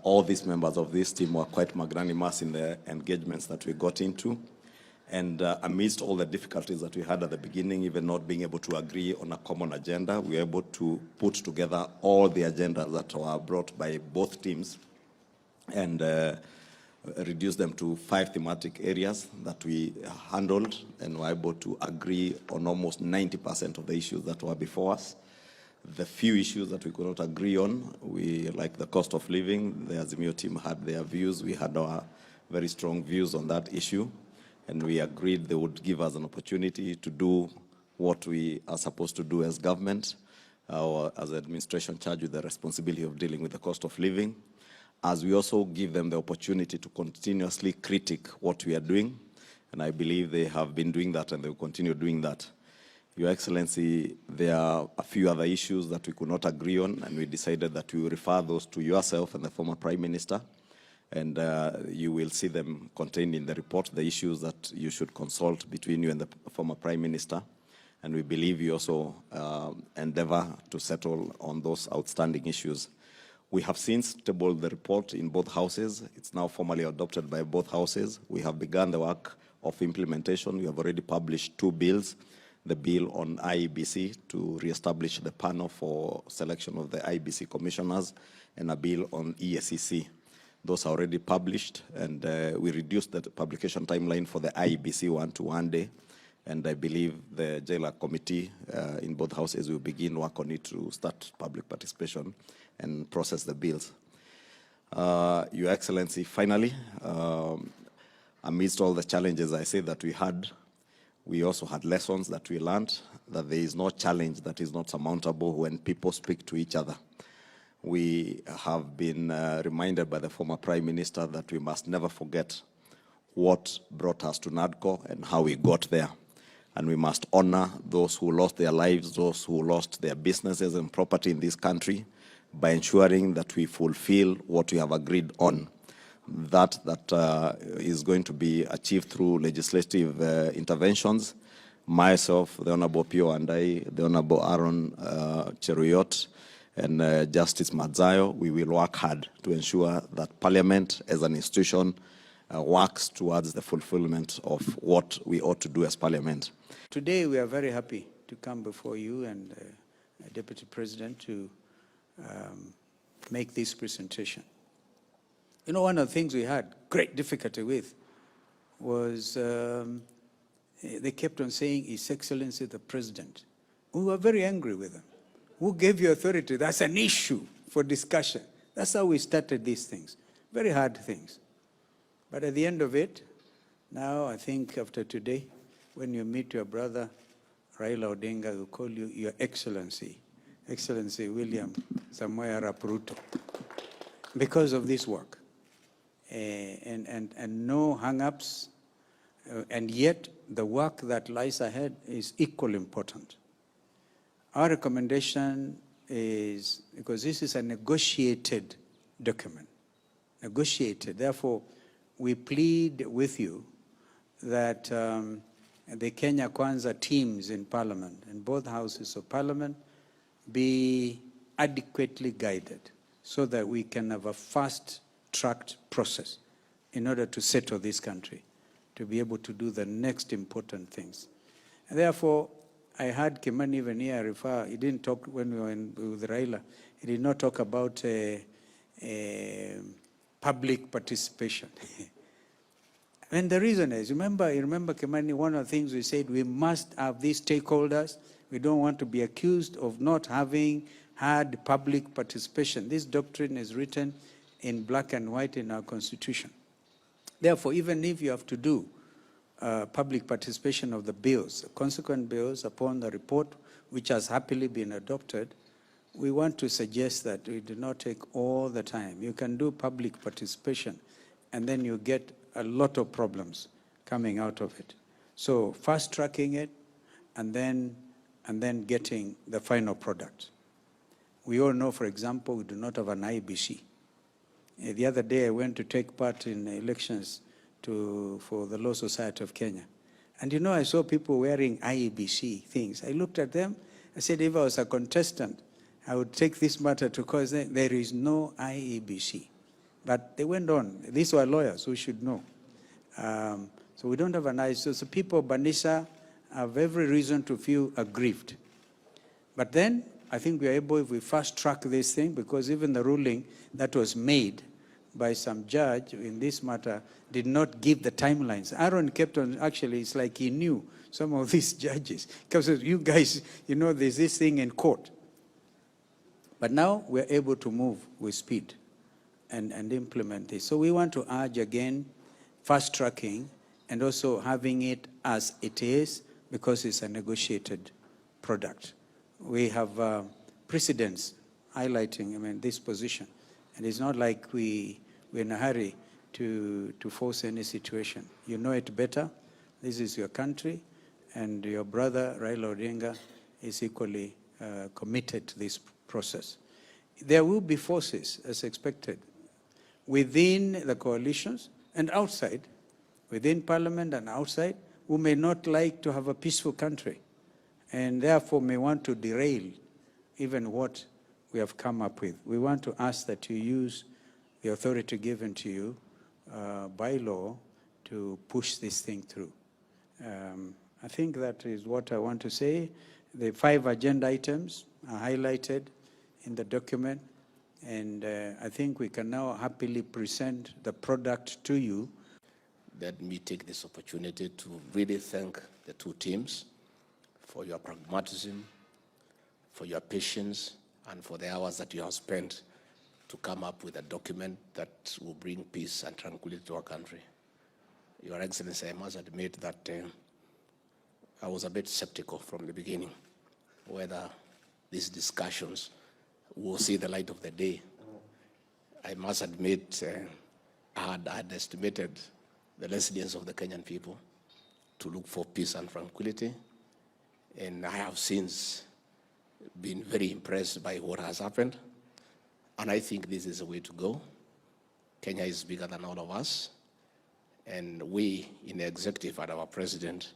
All these members of this team were quite magnanimous in the engagements that we got into. And amidst all the difficulties that we had at the beginning, even not being able to agree on a common agenda, we were able to put together all the agendas that were brought by both teams and reduce them to 5 thematic areas that we handled, and were able to agree on almost 90% of the issues that were before us. The few issues that we could not agree on, like the cost of living, the Azimio team had their views. We had our very strong views on that issue, and we agreed they would give us an opportunity to do what we are supposed to do as government, or as administration charged with the responsibility of dealing with the cost of living, as we also give them the opportunity to continuously critique what we are doing. And I believe they have been doing that, and they will continue doing that. Your Excellency, there are a few other issues that we could not agree on, and we decided that we will refer those to yourself and the former Prime Minister, and you will see them contained in the report, the issues that you should consult between you and the former Prime Minister. And we believe you also endeavor to settle on those outstanding issues. We have since tabled the report in both houses. It's now formally adopted by both houses. We have begun the work of implementation. We have already published 2 bills. The bill on IEBC to reestablish the panel for selection of the IEBC commissioners, and a bill on EACC. Those are already published, and we reduced the publication timeline for the IEBC one to 1 day. And I believe the jailer committee in both houses will begin work on it to start public participation and process the bills. Your Excellency, finally, amidst all the challenges I say that we had, we also had lessons that we learned, that there is no challenge that is not surmountable when people speak to each other. We have been reminded by the former Prime Minister that we must never forget what brought us to Nadco and how we got there. And we must honor those who lost their lives, those who lost their businesses and property in this country, by ensuring that we fulfill what we have agreed on. That is going to be achieved through legislative interventions. Myself, the Honorable Pio and I, the Honorable Aaron Cheruyot, and Justice Madzayo, we will work hard to ensure that Parliament as an institution works towards the fulfillment of what we ought to do as Parliament. Today we are very happy to come before you and Deputy President to make this presentation. You know, one of the things we had great difficulty with was they kept on saying, His Excellency the President. We were very angry with them. Who gave you authority? That's an issue for discussion. That's how we started these things. Very hard things. But at the end of it, now I think after today, when you meet your brother, Raila Odinga, will call you Your Excellency, Excellency William Samoei Arap Ruto, because of this work. And no hang-ups, and yet the work that lies ahead is equally important. Our recommendation is, because this is a negotiated document, negotiated, therefore we plead with you that the Kenya Kwanza teams in Parliament, in both houses of Parliament, be adequately guided so that we can have a fast-tracked process in order to settle this country, to be able to do the next important things. And therefore, I heard Kimani even here refer, he didn't talk when we were with Raila, he did not talk about public participation. And the reason is, you remember Kimani, one of the things we said, we must have these stakeholders. We don't want to be accused of not having had public participation. This doctrine is written in black and white in our Constitution. Therefore, even if you have to do public participation of the bills, consequent bills upon the report, which has happily been adopted, we want to suggest that we do not take all the time. You can do public participation, and then you get a lot of problems coming out of it. So fast-tracking it, and then getting the final product. We all know, for example, we do not have an IBC. The other day I went to take part in elections for the Law Society of Kenya. And you know, I saw people wearing IEBC things. I looked at them, I said, if I was a contestant, I would take this matter to court. There is no IEBC. But they went on. These were lawyers who should know. So we don't have an IEBC. So people of Banisa have every reason to feel aggrieved. But then I think we are able, if we fast track this thing, because even the ruling that was made by some judge in this matter did not give the timelines. Aaron kept on, actually, it's like he knew some of these judges. Because you guys, you know, there's this thing in court. But now we're able to move with speed and implement this. So we want to urge again, fast tracking and also having it as it is, because it's a negotiated product. We have precedents highlighting, this position. And it's not like we're in a hurry to force any situation. You know it better. This is your country, and your brother, Raila Odinga, is equally committed to this process. There will be forces, as expected, within the coalitions and outside, within parliament and outside, who may not like to have a peaceful country, and therefore may want to derail even what we have come up with. We want to ask that you use the authority given to you by law to push this thing through. I think that is what I want to say. The 5 agenda items are highlighted in the document, and I think we can now happily present the product to you. Let me take this opportunity to really thank the 2 teams for your pragmatism, for your patience, and for the hours that you have spent to come up with a document that will bring peace and tranquility to our country. Your Excellency, I must admit that I was a bit skeptical from the beginning whether these discussions will see the light of the day. I must admit I had estimated the resilience of the Kenyan people to look for peace and tranquility, and I have since been very impressed by what has happened, and I think this is the way to go. Kenya is bigger than all of us, and we in the executive and our president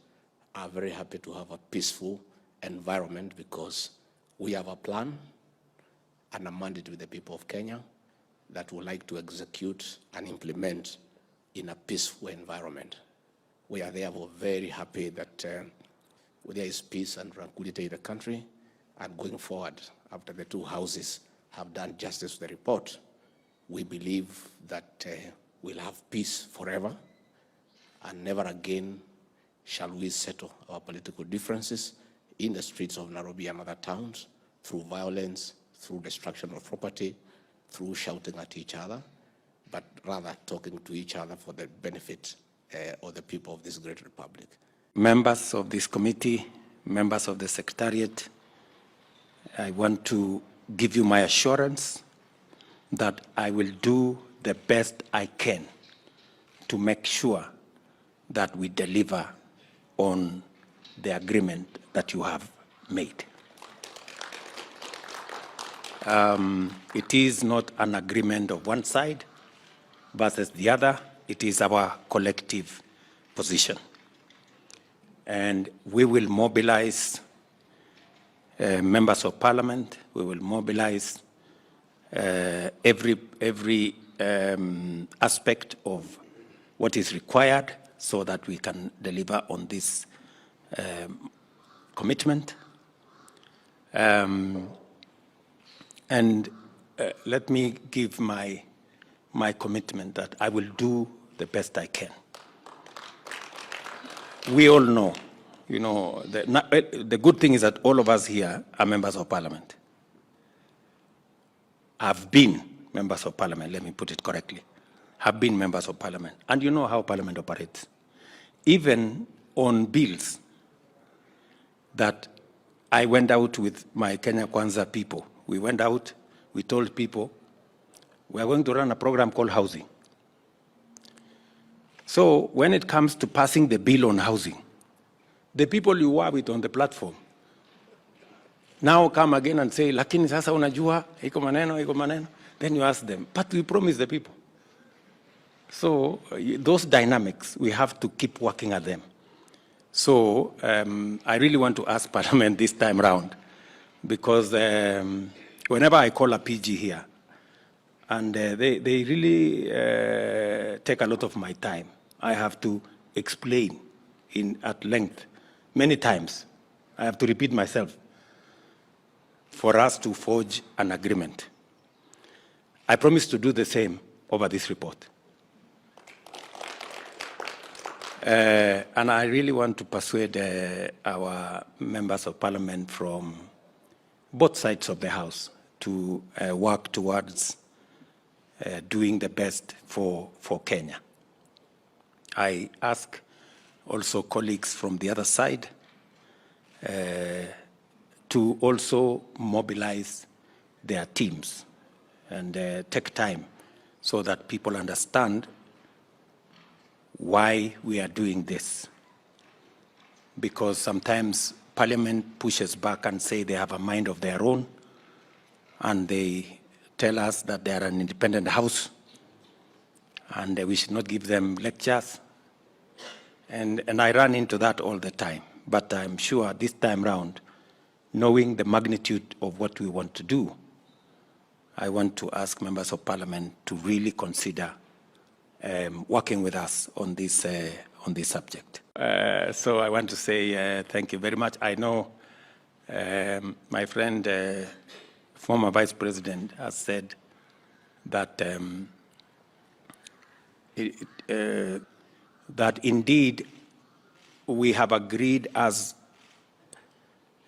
are very happy to have a peaceful environment, because we have a plan and a mandate with the people of Kenya that would like to execute and implement in a peaceful environment. We are therefore very happy that there is peace and tranquility in the country, and going forward, after the 2 houses have done justice to the report, we believe that we'll have peace forever, and never again shall we settle our political differences in the streets of Nairobi and other towns through violence, through destruction of property, through shouting at each other, but rather talking to each other for the benefit of the people of this great republic. Members of this committee, members of the Secretariat, I want to give you my assurance that I will do the best I can to make sure that we deliver on the agreement that you have made. It is not an agreement of one side versus the other. It is our collective position. And we will mobilize members of parliament. We will mobilize every aspect of what is required so that we can deliver on this commitment. And let me give my commitment that I will do the best I can. We all know, the good thing is that all of us here are members of parliament. Have been members of parliament, let me put it correctly. Have been members of parliament. And you know how parliament operates. Even on bills that I went out with my Kenya Kwanza people. We went out, we told people, we are going to run a program called housing. So when it comes to passing the bill on housing, the people you were with on the platform, now come again and say, lakini sasa unajua, iko maneno. Then you ask them, but we promise the people. So those dynamics, we have to keep working at them. So I really want to ask Parliament this time round, because whenever I call a PG here, and they really take a lot of my time, I have to explain at length, many times. I have to repeat myself for us to forge an agreement. I promise to do the same over this report. And I really want to persuade our members of Parliament from both sides of the House to work towards doing the best for Kenya. I ask also colleagues from the other side to also mobilize their teams and take time so that people understand why we are doing this. Because sometimes Parliament pushes back and say they have a mind of their own, and they tell us that they are an independent house and we should not give them lectures. And I run into that all the time. But I'm sure this time round, knowing the magnitude of what we want to do, I want to ask members of Parliament to really consider working with us on this subject. So I want to say thank you very much. I know my friend, former Vice President, has said that that indeed we have agreed as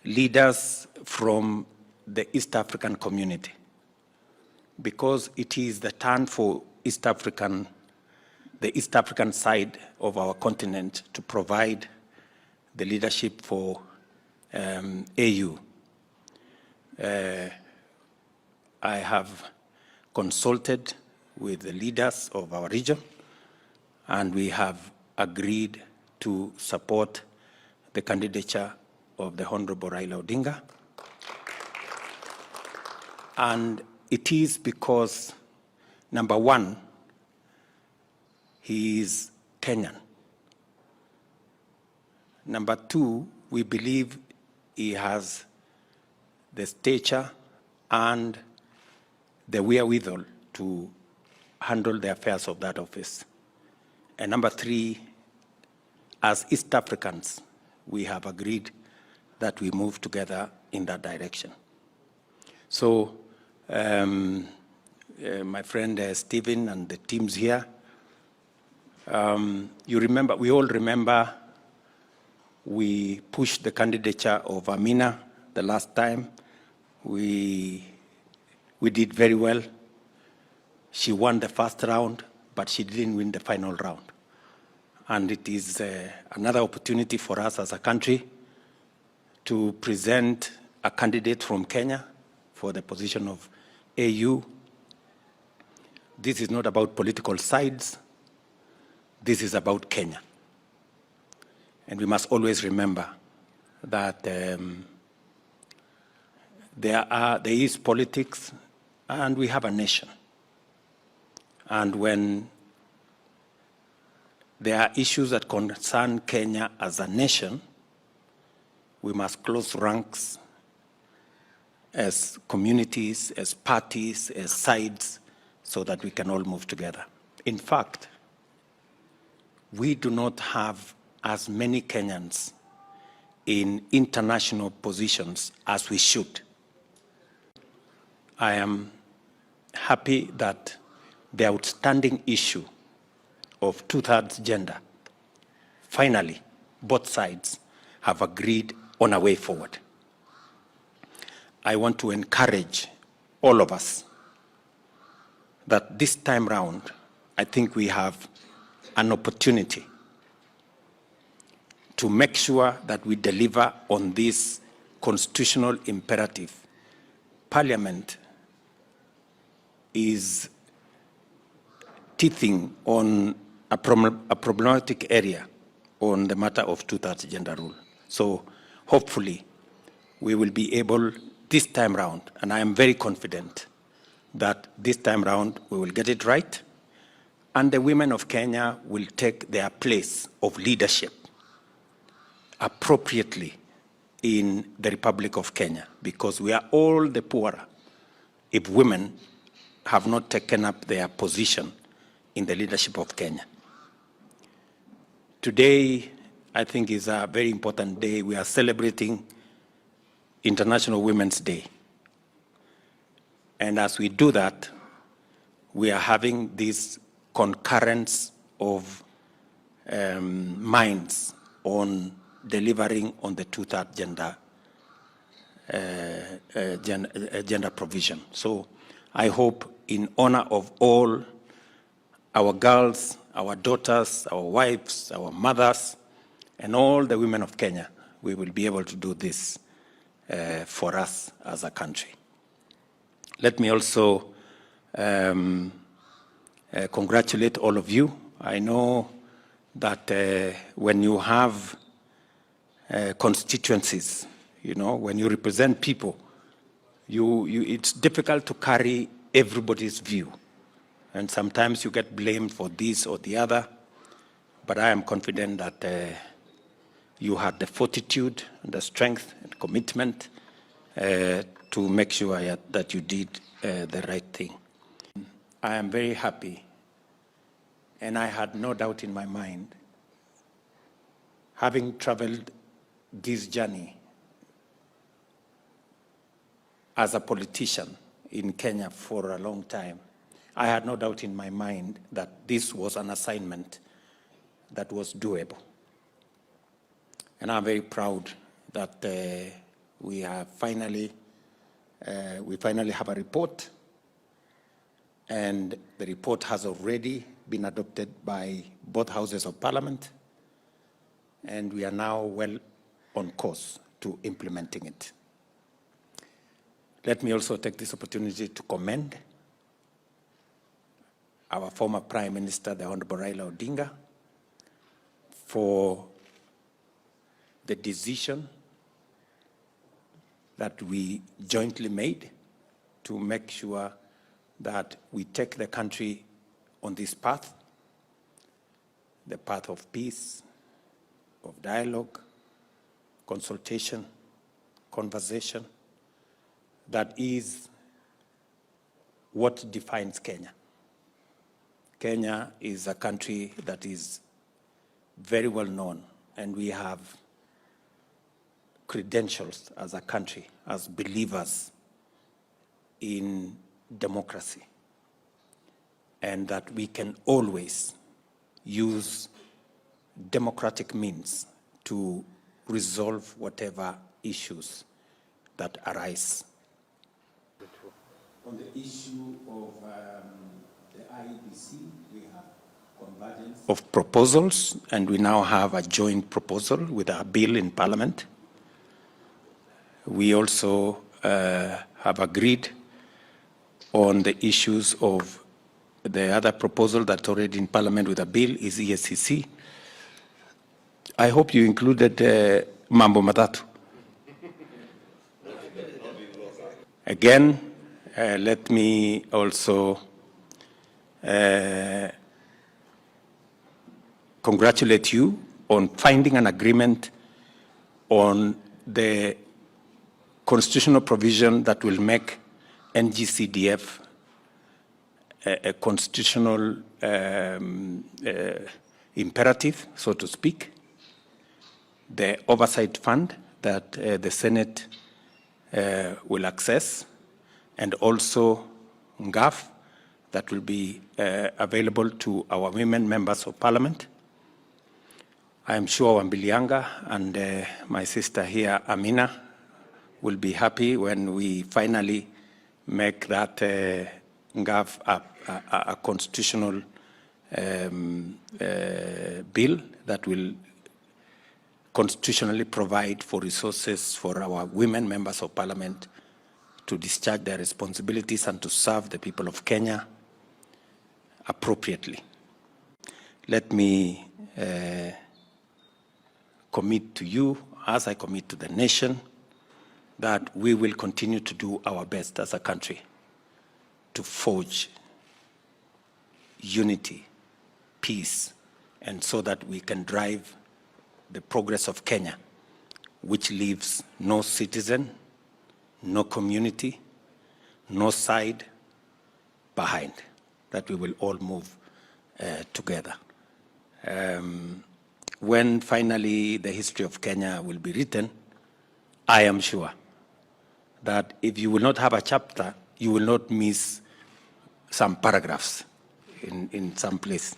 leaders from the East African community, because it is the turn for the East African side of our continent to provide the leadership for AU. I have consulted with the leaders of our region, and we have agreed to support the candidature of the Honorable Raila Odinga. And it is because, number one, he is Kenyan. Number two, we believe he has the stature and the wherewithal to handle the affairs of that office. And number three, as East Africans, we have agreed that we move together in that direction. So, my friend Stephen and the teams here, we all remember we pushed the candidature of Amina the last time. We did very well. She won the first round, but she didn't win the final round. And it is another opportunity for us as a country to present a candidate from Kenya for the position of AU. This is not about political sides. This is about Kenya. And we must always remember that there is politics and we have a nation. And when there are issues that concern Kenya as a nation, we must close ranks as communities, as parties, as sides, so that we can all move together. In fact, we do not have as many Kenyans in international positions as we should. I am happy that the outstanding issue of two-thirds gender, finally, both sides have agreed on a way forward. I want to encourage all of us that this time round, I think we have an opportunity to make sure that we deliver on this constitutional imperative. Parliament is teething on a problematic area on the matter of two-thirds gender rule. So hopefully we will be able this time round, and I am very confident that this time round we will get it right, and the women of Kenya will take their place of leadership appropriately in the Republic of Kenya, because we are all the poorer if women have not taken up their position in the leadership of Kenya. Today, I think, is a very important day. We are celebrating International Women's Day. And as we do that, we are having this concurrence of minds on delivering on the two-third gender provision. So I hope, in honor of all our girls, our daughters, our wives, our mothers, and all the women of Kenya, we will be able to do this for us as a country. Let me also congratulate all of you. I know that when you have constituencies, when you represent people, it's difficult to carry everybody's view. And sometimes you get blamed for this or the other. But I am confident that you had the fortitude, the strength, and commitment to make sure that you did the right thing. I am very happy, and I had no doubt in my mind, having traveled this journey as a politician in Kenya for a long time, I had no doubt in my mind that this was an assignment that was doable. And I'm very proud that we finally have a report, and the report has already been adopted by both houses of parliament, and we are now well on course to implementing it. Let me also take this opportunity to commend our former Prime Minister, the Honorable Raila Odinga, for the decision that we jointly made to make sure that we take the country on this path, the path of peace, of dialogue, consultation, conversation. That is what defines Kenya. Kenya is a country that is very well known, and we have credentials as a country, as believers in democracy, and that we can always use democratic means to resolve whatever issues that arise. On the issue of the IEBC, we have convergence of proposals, and we now have a joint proposal with a bill in Parliament. We also have agreed on the issues of the other proposal that's already in Parliament with a bill is ESCC. I hope you included Mambo Matatu. Again, let me also congratulate you on finding an agreement on the constitutional provision that will make NGCDF a constitutional imperative, so to speak. The oversight fund that the Senate will access, and also NGAF that will be available to our women members of parliament. I am sure Wambilianga and my sister here, Amina, will be happy when we finally make that NGAF a constitutional bill that will constitutionally provide for resources for our women members of parliament to discharge their responsibilities and to serve the people of Kenya appropriately. Let me commit to you, as I commit to the nation, that we will continue to do our best as a country to forge unity, peace, and so that we can drive the progress of Kenya, which leaves no citizen, no community, no side behind, that we will all move together. When finally the history of Kenya will be written, I am sure that if you will not have a chapter, you will not miss some paragraphs in some place,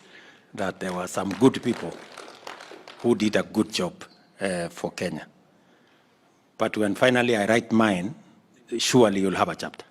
that there were some good people who did a good job for Kenya. But when finally I write mine, surely you'll have a chapter.